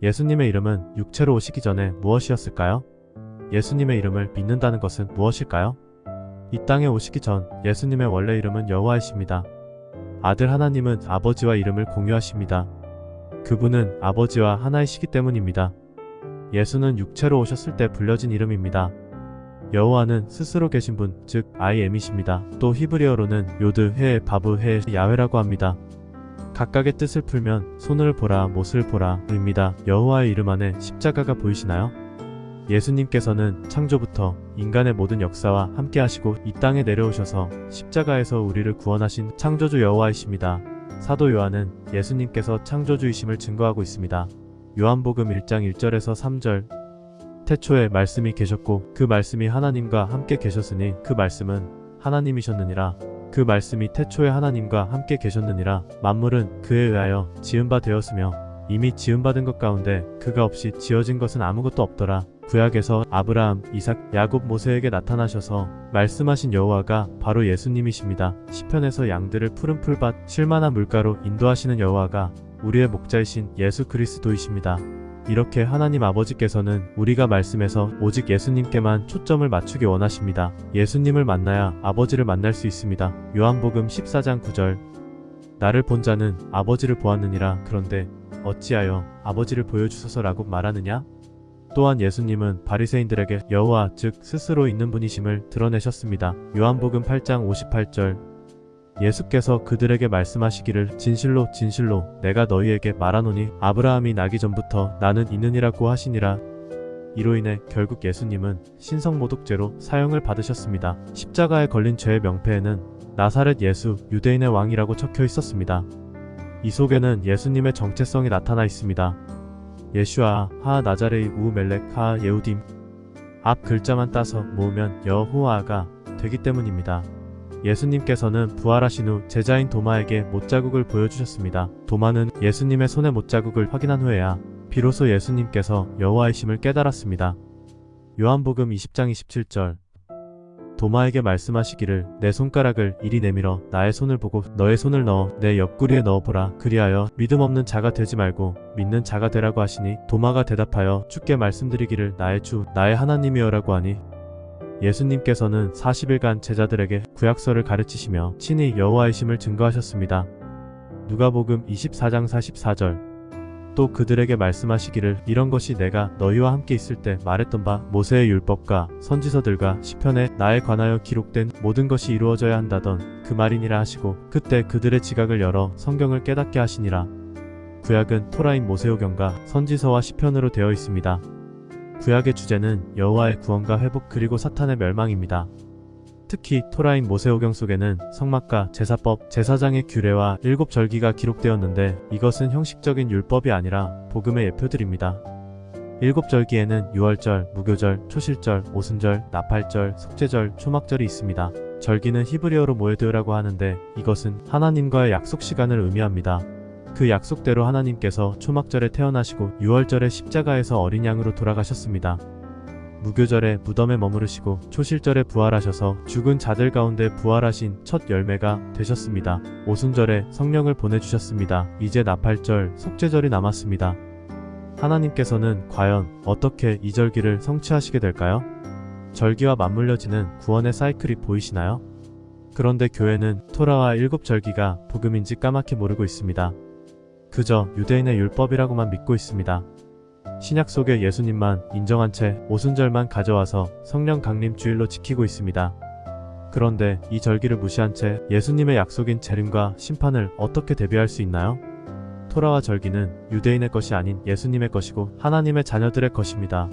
예수님의 이름은 육체로 오시기 전에 무엇이었을까요? 예수님의 이름을 믿는다는 것은 무엇일까요? 이 땅에 오시기 전 예수님의 원래 이름은 여호와이십니다. 아들 하나님은 아버지와 이름을 공유하십니다. 그분은 아버지와 하나이시기 때문입니다. 예수는 육체로 오셨을 때 불려진 이름입니다. 여호와는 스스로 계신 분, 즉 I am이십니다. 또 히브리어로는 요드, 해, 바브, 해, 야훼라고 합니다. 각각의 뜻을 풀면 손을 보라, 못을 보라 입니다. 여호와의 이름 안에 십자가가 보이시나요? 예수님께서는 창조부터 인간의 모든 역사와 함께 하시고 이 땅에 내려오셔서 십자가에서 우리를 구원하신 창조주 여호와이십니다. 사도 요한은 예수님께서 창조주이심을 증거하고 있습니다. 요한복음 1장 1절에서 3절 태초에 말씀이 계셨고 그 말씀이 하나님과 함께 계셨으니 그 말씀은 하나님이셨느니라. 그 말씀이 태초에 하나님과 함께 계셨느니라. 만물은 그에 의하여 지은 바 되었으며 이미 지음받은 것 가운데 그가 없이 지어진 것은 아무것도 없더라. 구약에서 아브라함, 이삭, 야곱, 모세에게 나타나셔서 말씀하신 여호와가 바로 예수님이십니다. 시편에서 양들을 푸른 풀밭, 쉴만한 물가로 인도하시는 여호와가 우리의 목자이신 예수 그리스도이십니다. 이렇게 하나님 아버지께서는 우리가 말씀에서 오직 예수님께만 초점을 맞추기 원하십니다. 예수님을 만나야 아버지를 만날 수 있습니다. 요한복음 14장 9절 나를 본 자는 아버지를 보았느니라. 그런데 어찌하여 아버지를 보여주소서라고 말하느냐? 또한 예수님은 바리새인들에게 여호와 즉 스스로 있는 분이심을 드러내셨습니다. 요한복음 8장 58절 예수께서 그들에게 말씀하시기를 진실로 진실로 내가 너희에게 말하노니 아브라함이 나기 전부터 나는 있느니라고 하시니라. 이로 인해 결국 예수님은 신성모독죄로 사형을 받으셨습니다. 십자가에 걸린 죄의 명패에는 나사렛 예수 유대인의 왕이라고 적혀 있었습니다. 이 속에는 예수님의 정체성이 나타나 있습니다. 예슈아 하 나자레이 우 멜렉 하 예우딤 앞 글자만 따서 모으면 여호와가 되기 때문입니다. 예수님께서는 부활하신 후 제자인 도마에게 못자국을 보여주셨습니다. 도마는 예수님의 손의 못자국을 확인한 후에야 비로소 예수님께서 여호와이심을 깨달았습니다. 요한복음 20장 27절 도마에게 말씀하시기를 내 손가락을 이리 내밀어 나의 손을 보고 너의 손을 넣어 내 옆구리에 넣어보라. 그리하여 믿음 없는 자가 되지 말고 믿는 자가 되라고 하시니 도마가 대답하여 주께 말씀드리기를 나의 주 나의 하나님이여라고 하니 예수님께서는 40일간 제자들에게 구약서를 가르치시며 친히 여호와이심을 증거하셨습니다. 누가복음 24장 44절 또 그들에게 말씀하시기를 이런 것이 내가 너희와 함께 있을 때 말했던 바 모세의 율법과 선지서들과 시편에 나에 관하여 기록된 모든 것이 이루어져야 한다던 그 말이니라 하시고 그때 그들의 지각을 열어 성경을 깨닫게 하시니라. 구약은 토라인 모세오경과 선지서와 시편으로 되어 있습니다. 구약의 주제는 여호와의 구원과 회복 그리고 사탄의 멸망입니다. 특히 토라인 모세오경 속에는 성막과 제사법, 제사장의 규례와 7절기가 기록되었는데 이것은 형식적인 율법이 아니라 복음의 예표들입니다. 7절기에는 유월절, 무교절, 초실절, 오순절, 나팔절, 속죄절, 초막절이 있습니다. 절기는 히브리어로 모에드라고 하는데 이것은 하나님과의 약속 시간을 의미합니다. 그 약속대로 하나님께서 초막절에 태어나시고 유월절에 십자가에서 어린 양으로 돌아가셨습니다. 무교절에 무덤에 머무르시고 초실절에 부활하셔서 죽은 자들 가운데 부활하신 첫 열매가 되셨습니다. 오순절에 성령을 보내주셨습니다. 이제 나팔절, 속죄절이 남았습니다. 하나님께서는 과연 어떻게 이 절기를 성취하시게 될까요? 절기와 맞물려지는 구원의 사이클이 보이시나요? 그런데 교회는 토라와 7절기가 복음인지 까맣게 모르고 있습니다. 그저 유대인의 율법이라고만 믿고 있습니다. 신약 속의 예수님만 인정한 채 오순절만 가져와서 성령 강림 주일로 지키고 있습니다. 그런데 이 절기를 무시한 채 예수님의 약속인 재림과 심판을 어떻게 대비할 수 있나요? 토라와 절기는 유대인의 것이 아닌 예수님의 것이고 하나님의 자녀들의 것입니다.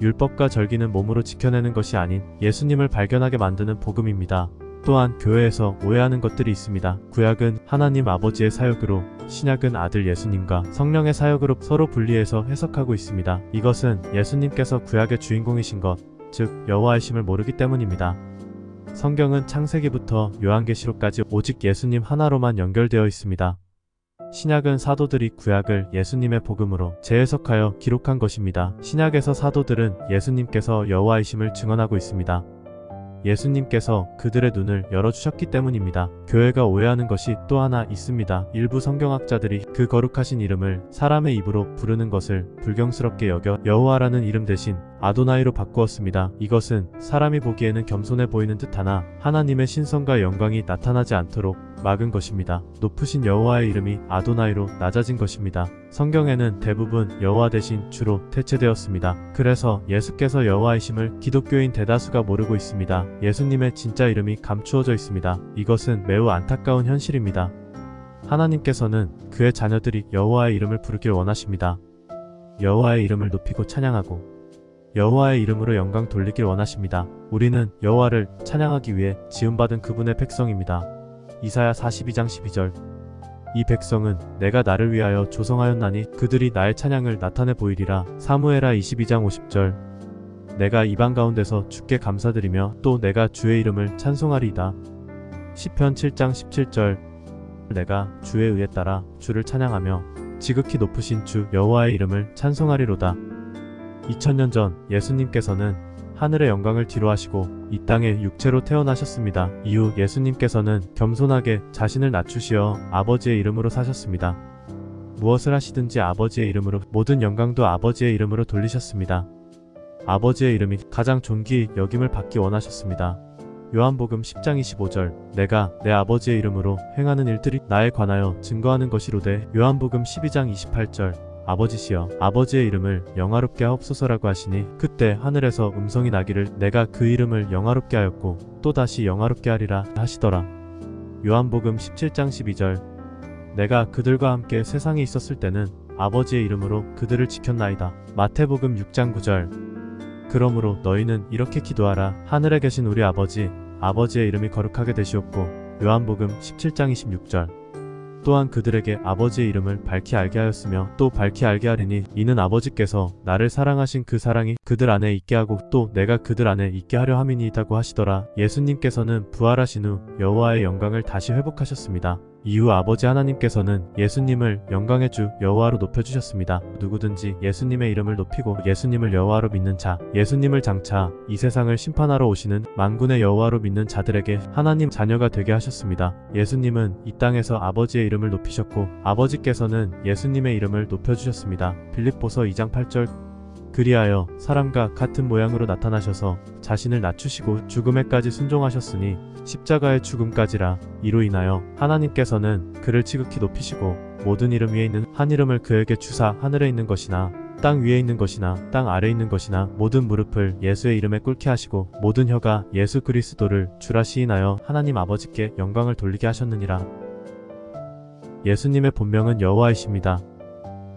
율법과 절기는 몸으로 지켜내는 것이 아닌 예수님을 발견하게 만드는 복음입니다. 또한 교회에서 오해하는 것들이 있습니다. 구약은 하나님 아버지의 사역으로 신약은 아들 예수님과 성령의 사역으로 서로 분리해서 해석하고 있습니다. 이것은 예수님께서 구약의 주인공이신 것, 즉 여호와이심을 모르기 때문입니다. 성경은 창세기부터 요한계시록까지 오직 예수님 하나로만 연결되어 있습니다. 신약은 사도들이 구약을 예수님의 복음으로 재해석하여 기록한 것입니다. 신약에서 사도들은 예수님께서 여호와이심을 증언하고 있습니다. 예수님께서 그들의 눈을 열어주셨기 때문입니다. 교회가 오해하는 것이 또 하나 있습니다. 일부 성경학자들이 그 거룩하신 이름을 사람의 입으로 부르는 것을 불경스럽게 여겨 여호와라는 이름 대신 아도나이로 바꾸었습니다. 이것은 사람이 보기에는 겸손해 보이는 듯하나 하나님의 신성과 영광이 나타나지 않도록 막은 것입니다. 높으신 여호와의 이름이 아도나이로 낮아진 것입니다. 성경에는 대부분 여호와 대신 주로 대체되었습니다. 그래서 예수께서 여호와이심을 기독교인 대다수가 모르고 있습니다. 예수님의 진짜 이름이 감추어져 있습니다. 이것은 매우 안타까운 현실입니다. 하나님께서는 그의 자녀들이 여호와의 이름을 부르길 원하십니다. 여호와의 이름을 높이고 찬양하고 여호와의 이름으로 영광 돌리길 원하십니다. 우리는 여호와를 찬양하기 위해 지음받은 그분의 백성입니다. 이사야 42장 12절. 이 백성은 내가 나를 위하여 조성하였나니 그들이 나의 찬양을 나타내 보이리라. 사무엘하 22장 50절. 내가 이방 가운데서 주께 감사드리며 또 내가 주의 이름을 찬송하리이다. 시편 7장 17절. 내가 주의 의에 따라 주를 찬양하며 지극히 높으신 주 여호와의 이름을 찬송하리로다. 2000년 전 예수님께서는 하늘의 영광을 뒤로하시고 이 땅에 육체로 태어나셨습니다. 이후 예수님께서는 겸손하게 자신을 낮추시어 아버지의 이름으로 사셨습니다. 무엇을 하시든지 아버지의 이름으로, 모든 영광도 아버지의 이름으로 돌리셨습니다. 아버지의 이름이 가장 존귀 여김을 받기 원하셨습니다. 요한복음 10장 25절. 내가 내 아버지의 이름으로 행하는 일들이 나에 관하여 증거하는 것이로되. 요한복음 12장 28절. 아버지시여 아버지의 이름을 영화롭게 하옵소서라고 하시니 그때 하늘에서 음성이 나기를 내가 그 이름을 영화롭게 하였고 또다시 영화롭게 하리라 하시더라. 요한복음 17장 12절. 내가 그들과 함께 세상에 있었을 때는 아버지의 이름으로 그들을 지켰나이다. 마태복음 6장 9절. 그러므로 너희는 이렇게 기도하라. 하늘에 계신 우리 아버지, 아버지의 이름이 거룩하게 되시옵고. 요한복음 17장 26절. 또한 그들에게 아버지의 이름을 밝히 알게 하였으며 또 밝히 알게 하리니 이는 아버지께서 나를 사랑하신 그 사랑이 그들 안에 있게 하고 또 내가 그들 안에 있게 하려 함이니이다고 하시더라. 예수님께서는 부활하신 후 여호와의 영광을 다시 회복하셨습니다. 이후 아버지 하나님께서는 예수님을 영광의 주 여호와로 높여주셨습니다. 누구든지 예수님의 이름을 높이고 예수님을 여호와로 믿는 자, 예수님을 장차 이 세상을 심판하러 오시는 만군의 여호와로 믿는 자들에게 하나님 자녀가 되게 하셨습니다. 예수님은 이 땅에서 아버지의 이름을 높이셨고 아버지께서는 예수님의 이름을 높여주셨습니다. 빌립보서 2장 8절. 그리하여 사람과 같은 모양으로 나타나셔서 자신을 낮추시고 죽음에까지 순종하셨으니 십자가의 죽음까지라. 이로 인하여 하나님께서는 그를 지극히 높이시고 모든 이름 위에 있는 한 이름을 그에게 주사 하늘에 있는 것이나 땅 위에 있는 것이나 땅 아래에 있는 것이나 모든 무릎을 예수의 이름에 꿇게 하시고 모든 혀가 예수 그리스도를 주라 시인하여 하나님 아버지께 영광을 돌리게 하셨느니라. 예수님의 본명은 여호와이십니다.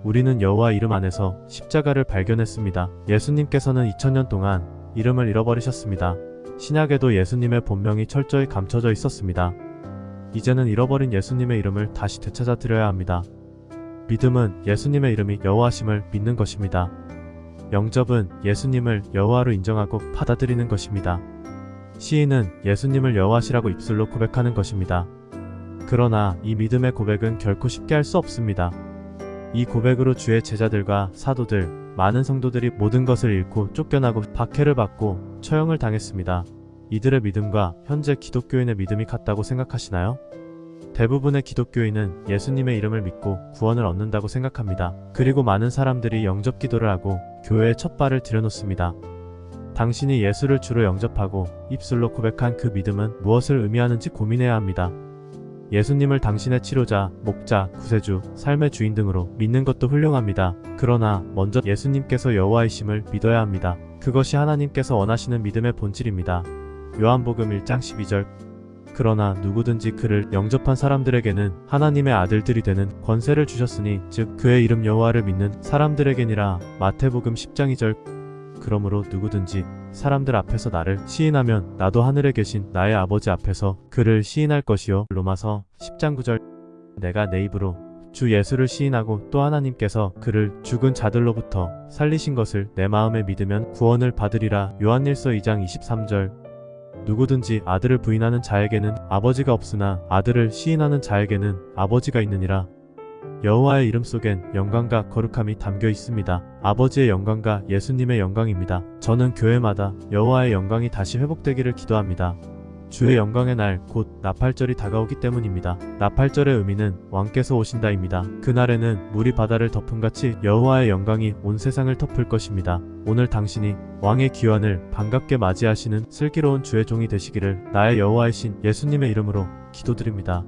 우리는 여호와 이름 안에서 십자가를 발견했습니다. 예수님께서는 2000년 동안 이름을 잃어버리셨습니다. 신약에도 예수님의 본명이 철저히 감춰져 있었습니다. 이제는 잃어버린 예수님의 이름을 다시 되찾아 드려야 합니다. 믿음은 예수님의 이름이 여호와심을 믿는 것입니다. 영접은 예수님을 여호와로 인정하고 받아들이는 것입니다. 시인은 예수님을 여호와시라고 입술로 고백하는 것입니다. 그러나 이 믿음의 고백은 결코 쉽게 할 수 없습니다. 이 고백으로 주의 제자들과 사도들, 많은 성도들이 모든 것을 잃고 쫓겨나고 박해를 받고 처형을 당했습니다. 이들의 믿음과 현재 기독교인의 믿음이 같다고 생각하시나요? 대부분의 기독교인은 예수님의 이름을 믿고 구원을 얻는다고 생각합니다. 그리고 많은 사람들이 영접 기도를 하고 교회에 첫 발을 들여놓습니다. 당신이 예수를 주로 영접하고 입술로 고백한 그 믿음은 무엇을 의미하는지 고민해야 합니다. 예수님을 당신의 치료자, 목자, 구세주, 삶의 주인 등으로 믿는 것도 훌륭합니다. 그러나 먼저 예수님께서 여호와이심을 믿어야 합니다. 그것이 하나님께서 원하시는 믿음의 본질입니다. 요한복음 1장 12절. 그러나 누구든지 그를 영접한 사람들에게는 하나님의 아들들이 되는 권세를 주셨으니 즉 그의 이름 여호와를 믿는 사람들에게니라. 마태복음 10장 2절. 그러므로 누구든지 사람들 앞에서 나를 시인하면 나도 하늘에 계신 나의 아버지 앞에서 그를 시인할 것이요. 로마서 10장 9절. 내가 내 입으로 주 예수를 시인하고 또 하나님께서 그를 죽은 자들로부터 살리신 것을 내 마음에 믿으면 구원을 받으리라. 요한일서 2장 23절. 누구든지 아들을 부인하는 자에게는 아버지가 없으나 아들을 시인하는 자에게는 아버지가 있느니라. 여호와의 이름 속엔 영광과 거룩함이 담겨 있습니다. 아버지의 영광과 예수님의 영광입니다. 저는 교회마다 여호와의 영광이 다시 회복되기를 기도합니다. 주의 영광의 날, 곧 나팔절이 다가오기 때문입니다. 나팔절의 의미는 왕께서 오신다입니다. 그날에는 물이 바다를 덮음같이 여호와의 영광이 온 세상을 덮을 것입니다. 오늘 당신이 왕의 귀환을 반갑게 맞이하시는 슬기로운 주의 종이 되시기를 나의 여호와이신 예수님의 이름으로 기도드립니다.